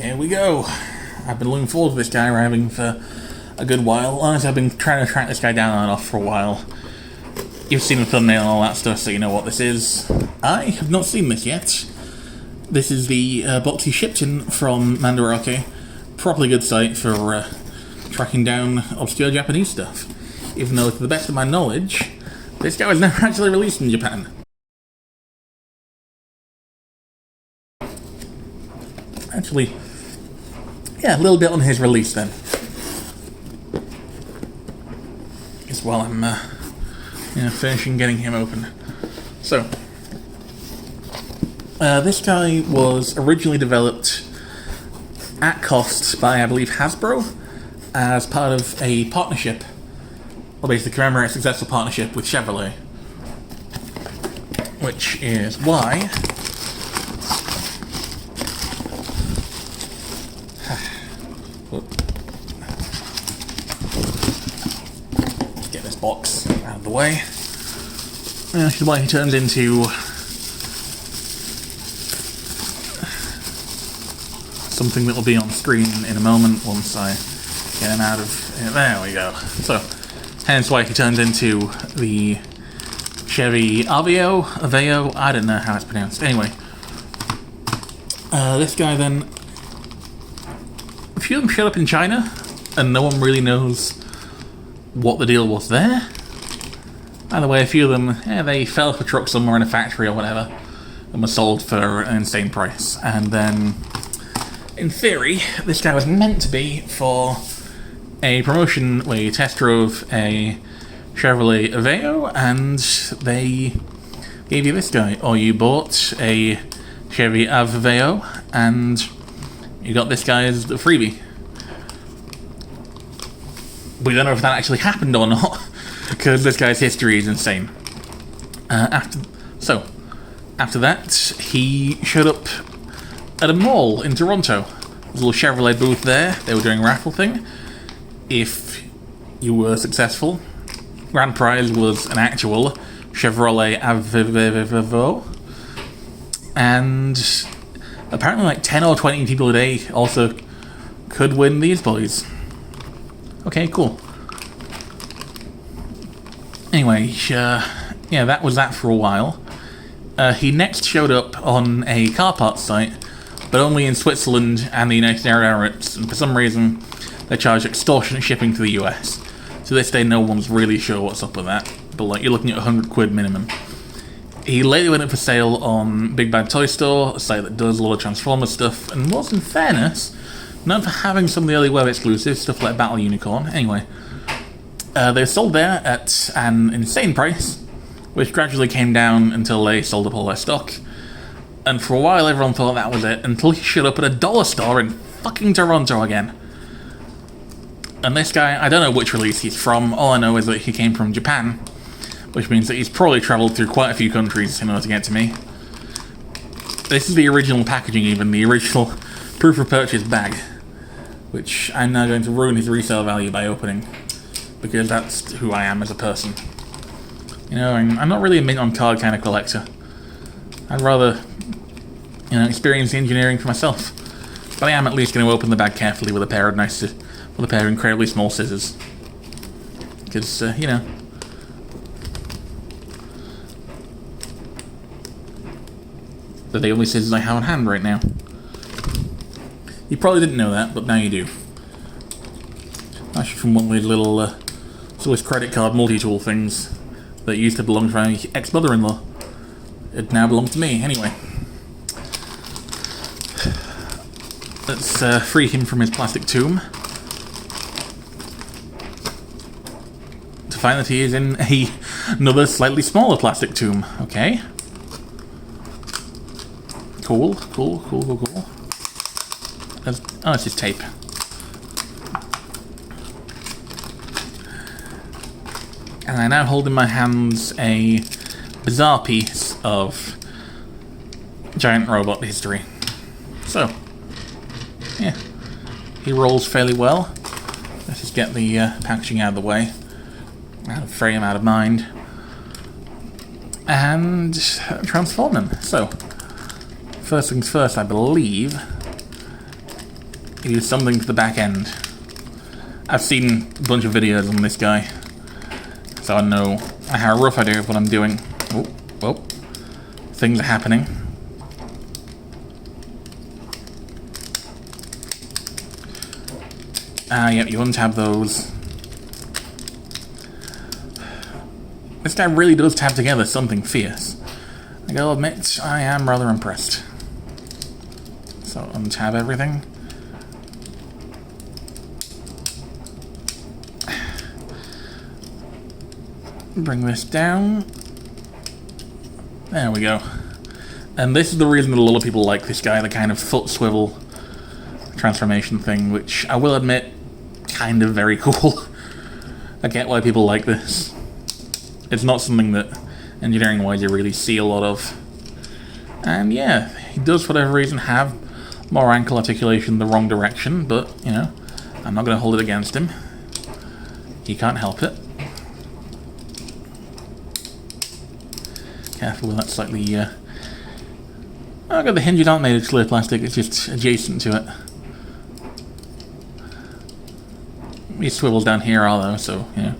Here we go. I've been looking forward to this guy arriving for a good while. Honestly, I've been trying to track this guy down and off for a while. You've seen the thumbnail and all that stuff, so you know what this is. I have not seen this yet. This is the box he shipped in from Mandarake. Properly good site for tracking down obscure Japanese stuff. Even though, to the best of my knowledge, this guy was never actually released in Japan. Actually, yeah, a little bit on his release then. Just while I'm finishing getting him open. So, this guy was originally developed at cost by, I believe, Hasbro as part of a partnership, or basically commemorate a successful partnership with Chevrolet. Which is why get this box out of the way. Which is why he turns into something that will be on screen in a moment once I get him out of... There we go. So, hence why he turns into the Chevy Aveo, I don't know how it's pronounced. Anyway, this guy then... A few of them showed up in China, and no one really knows what the deal was there. By the way, a few of them, they fell off a truck somewhere in a factory or whatever, and were sold for an insane price. And then, in theory, this guy was meant to be for a promotion where you test drove a Chevrolet Aveo, and they gave you this guy. Or you bought a Chevy Aveo, and you got this guy as the freebie. We don't know if that actually happened or not, because this guy's history is insane. After that, he showed up at a mall in Toronto. There's a little Chevrolet booth there. They were doing a raffle thing. If you were successful, grand prize was an actual Chevrolet Aveo. And apparently like 10 or 20 people a day also could win these boys. Okay, cool. Anyway, yeah, that was that for a while. He next showed up on a car parts site, but only in Switzerland and the United Arab Emirates, and for some reason they charge extortionate shipping to the US. To this day, no one's really sure what's up with that, but like, you're looking at £100 minimum. He later went up for sale on Big Bad Toy Store, a site that does a lot of Transformers stuff, and was, in fairness, known for having some of the early web exclusives, stuff like Battle Unicorn. Anyway, they were sold there at an insane price, which gradually came down until they sold up all their stock. And for a while, everyone thought that was it, until he showed up at a dollar store in fucking Toronto again. And this guy, I don't know which release he's from. All I know is that he came from Japan, which means that he's probably travelled through quite a few countries in order to get to me. This is the original packaging even, the original proof of purchase bag, which I'm now going to ruin his resale value by opening, because that's who I am as a person. You know, I'm not really a mint on card kind of collector. I'd rather, experience the engineering for myself. But I am at least going to open the bag carefully with a pair of incredibly small scissors. Because, they're the only scissors I have on hand right now. You probably didn't know that, but now you do. Actually, from one of these little Swiss credit card multi-tool things that used to belong to my ex-mother-in-law. It now belongs to me. Anyway, let's free him from his plastic tomb to find that he is in another slightly smaller plastic tomb. Okay. Cool. It's just tape. And I now hold in my hands a bizarre piece of giant robot history. So, yeah, he rolls fairly well. Let's just get the packaging out of the way, out of frame, out of mind, and transform them. So, first things first, I believe he does something to the back end. I've seen a bunch of videos on this guy, so I have a rough idea of what I'm doing. Oh, well, things are happening. Yep, you untab those. This guy really does tab together something fierce. I gotta admit, I am rather impressed. So, untab everything. Bring this down. There we go. And this is the reason that a lot of people like this guy, the kind of foot swivel transformation thing, which I will admit, kind of very cool. I get why people like this. It's not something that, engineering-wise, you really see a lot of. And yeah, he does, for whatever reason, have more ankle articulation the wrong direction, but, you know, I'm not going to hold it against him. He can't help it. Careful with that slightly, oh god, the hinges aren't made of clear plastic, it's just adjacent to it. These swivels down here are though, so, you know.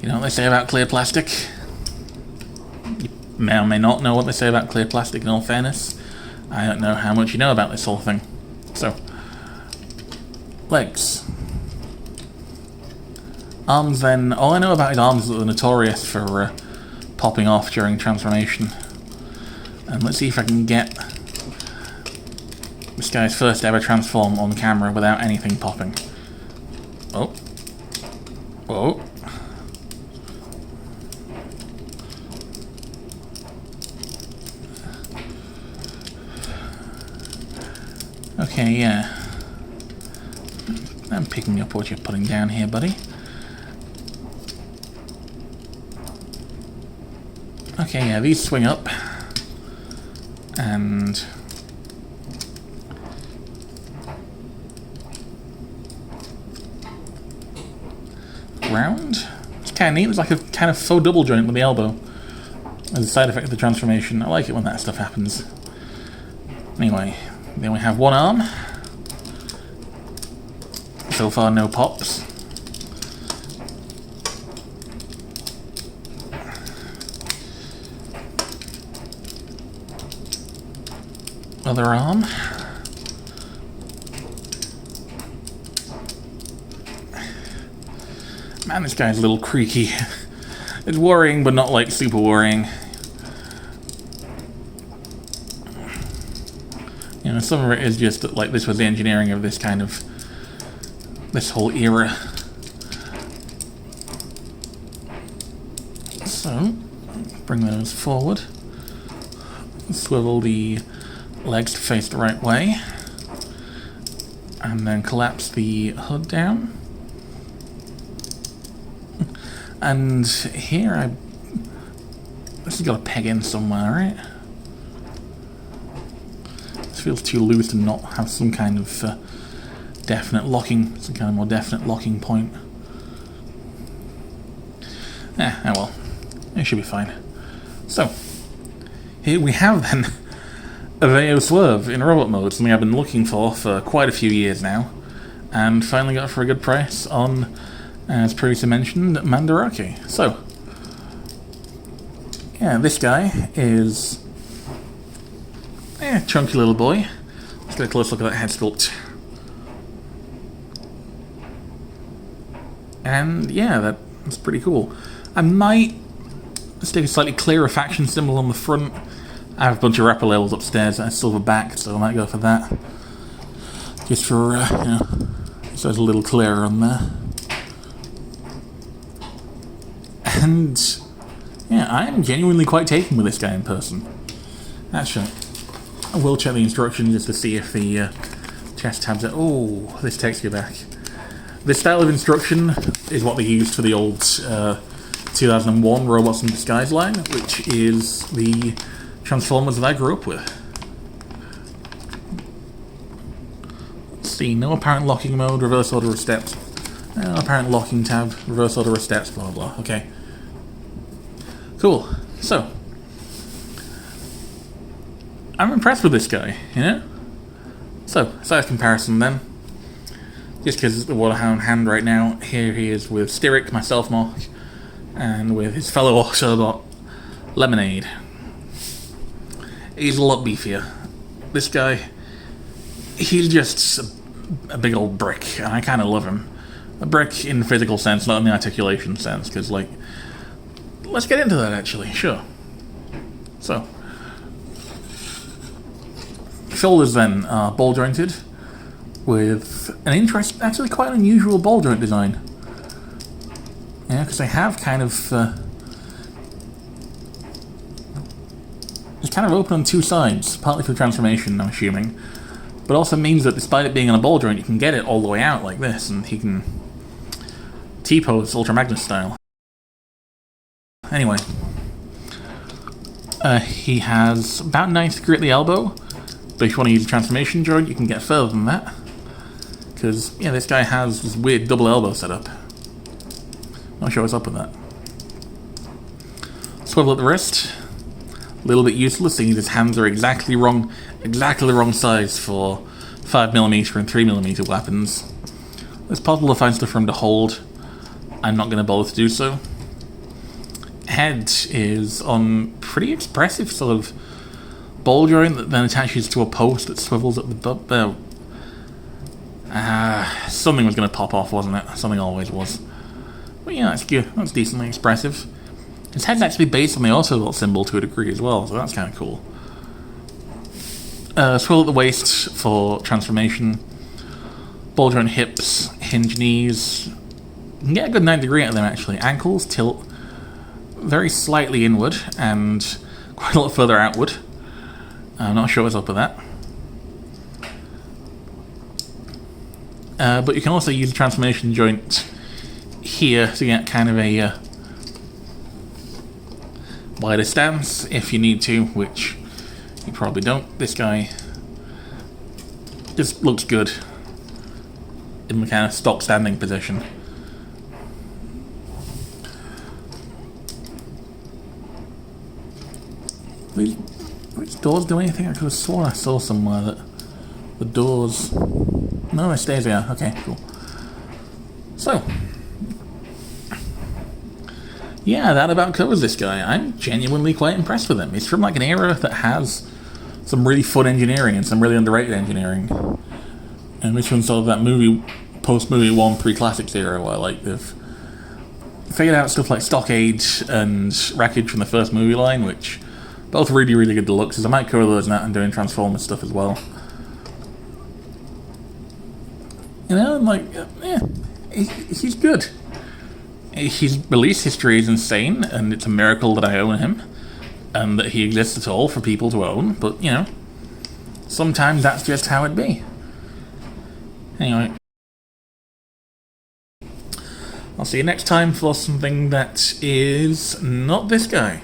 You know what they say about clear plastic? You may or may not know what they say about clear plastic, in all fairness. I don't know how much you know about this whole thing. So, legs. Arms then, all I know about his arms is that they're notorious for popping off during transformation. And let's see if I can get this guy's first ever transform on camera without anything popping. Oh. Whoa. Okay, yeah. I'm picking up what you're putting down here, buddy. Okay, yeah, these swing up. And round. It's kind of neat. There's like a kind of faux double joint with the elbow as a side effect of the transformation. I like it when that stuff happens. Anyway, then we have one arm. So far, no pops. Other arm. Man, this guy's a little creaky. It's worrying, but not like super worrying. You know, some of it is just that, like, this was the engineering of this kind of, this whole era. So, bring those forward. Swivel the legs to face the right way. And then collapse the hood down. And here this has got a peg in somewhere, right? This feels too loose to not have some kind of definite locking, some kind of more definite locking point. Oh well, it should be fine. So, here we have then Aveo Swerve in robot mode, something I've been looking for quite a few years now, and finally got it for a good price on, as previously mentioned, Mandarake. So, yeah, this guy is a chunky little boy. Let's get a close look at that head sculpt. And yeah, that's pretty cool. I might stick a slightly clearer faction symbol on the front. I have a bunch of rapper labels upstairs that are silver backed, so I might go for that. Just for, you know, so it's a little clearer on there. And yeah, I am genuinely quite taken with this guy in person. Actually, I will check the instructions just to see if the chest tabs are... Oh, this takes you back. This style of instruction is what they used for the old 2001 Robots in Disguise line, which is the Transformers that I grew up with. Let's see, no apparent locking mode, reverse order of steps. No apparent locking tab, reverse order of steps, blah blah, okay. Cool, so. I'm impressed with this guy, you know? So, size comparison then. Just because it's the Waterhound hand right now, here he is with Styric, myself, Mark, and with his fellow Autobot, Lemonade. He's a lot beefier. This guy, he's just a big old brick, and I kind of love him. A brick in the physical sense, not in the articulation sense, because, like, let's get into that, actually, sure. So, shoulders then are ball jointed, with an interesting, actually quite an unusual ball joint design. Yeah, because they have kind of, it's kind of open on two sides, partly for transformation, I'm assuming, but also means that despite it being on a ball joint, you can get it all the way out like this, and he can T-pose Ultra Magnus style. Anyway, he has about 90 degree at the elbow, but if you want to use a transformation joint, you can get further than that. Because, yeah, this guy has this weird double elbow setup. Not sure what's up with that. Swivel at the wrist. A little bit useless, seeing his hands are exactly the wrong size for 5mm and 3mm weapons. It's possible to find stuff for him to hold. I'm not going to bother to do so. Head is on pretty expressive sort of ball joint that then attaches to a post that swivels at the butt. Something was going to pop off, wasn't it? Something always was. But yeah, that's good. That's decently expressive. His head's actually based on the Autobot symbol to a degree as well, so that's kind of cool. Swivel at the waist for transformation. Ball joint hips, hinge knees. You can get a good 90 degree out of them actually. Ankles tilt very slightly inward and quite a lot further outward. I'm not sure what's up with that. But you can also use a transformation joint here to get kind of a wider stance if you need to, which you probably don't. This guy just looks good in the kind of stock standing position. Which doors do anything? I could have sworn I saw somewhere that the doors... No, it stays there. Okay, cool. So, yeah, that about covers this guy. I'm genuinely quite impressed with him. He's from like an era that has some really fun engineering and some really underrated engineering. And this one's sort of that movie, post-movie 1 pre-classics era where like they've figured out stuff like Stockade and Wreckage from the first movie line, which both really, really good deluxes. I might cover those now and doing Transformers stuff as well. You know, like, yeah, he's good. His release history is insane, and it's a miracle that I own him, and that he exists at all for people to own, but, you know, sometimes that's just how it be. Anyway, I'll see you next time for something that is not this guy.